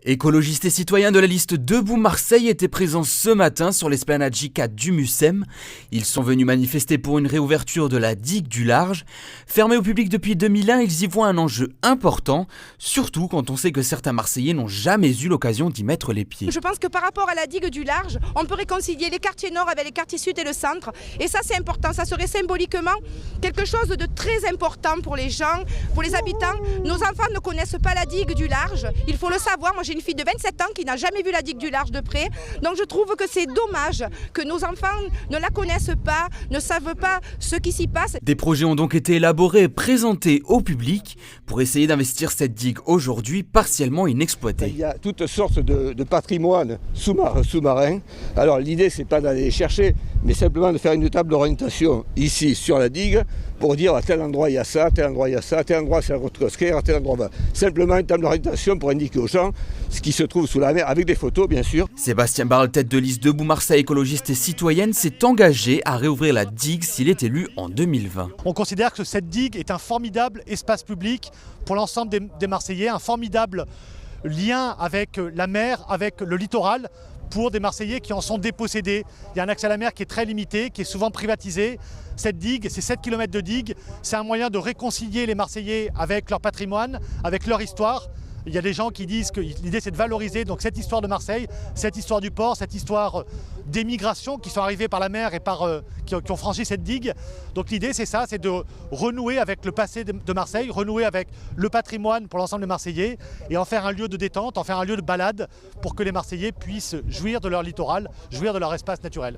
Écologistes et citoyens de la liste Debout Marseille étaient présents ce matin sur l'esplanade J4 du Mucem. Ils sont venus manifester pour une réouverture de la digue du Large. Fermée au public depuis 2001, ils y voient un enjeu important, surtout quand on sait que certains Marseillais n'ont jamais eu l'occasion d'y mettre les pieds. Je pense que par rapport à la digue du Large, on peut réconcilier les quartiers nord avec les quartiers sud et le centre. Et ça, c'est important. Ça serait symboliquement quelque chose de très important pour les gens, pour les habitants. Nos enfants ne connaissent pas la digue du Large. Il faut le savoir. Moi, j'ai une fille de 27 ans qui n'a jamais vu la digue du Large de près. Donc je trouve que c'est dommage que nos enfants ne la connaissent pas, ne savent pas ce qui s'y passe. Des projets ont donc été élaborés et présentés au public pour essayer d'investir cette digue aujourd'hui partiellement inexploitée. Il y a toutes sortes de patrimoine sous-marin. Alors l'idée, c'est pas d'aller les chercher, mais simplement de faire une table d'orientation ici sur la digue pour dire à tel endroit il y a ça, à tel endroit il y a ça, à tel endroit c'est la route côtière, à tel endroit va. Simplement une table d'orientation pour indiquer aux gens ce qui se trouve sous la mer, avec des photos bien sûr. Sébastien Barle, tête de liste Debout Marseille écologiste et citoyenne, s'est engagé à réouvrir la digue s'il est élu en 2020. On considère que cette digue est un formidable espace public pour l'ensemble des Marseillais, un formidable lien avec la mer, avec le littoral, pour des Marseillais qui en sont dépossédés. Il y a un accès à la mer qui est très limité, qui est souvent privatisé. Cette digue, ces 7 km de digue, c'est un moyen de réconcilier les Marseillais avec leur patrimoine, avec leur histoire. Il y a des gens qui disent que l'idée c'est de valoriser donc cette histoire de Marseille, cette histoire du port, cette histoire des migrations qui sont arrivées par la mer et qui ont franchi cette digue. Donc l'idée c'est ça, c'est de renouer avec le passé de Marseille, renouer avec le patrimoine pour l'ensemble des Marseillais et en faire un lieu de détente, en faire un lieu de balade pour que les Marseillais puissent jouir de leur littoral, jouir de leur espace naturel.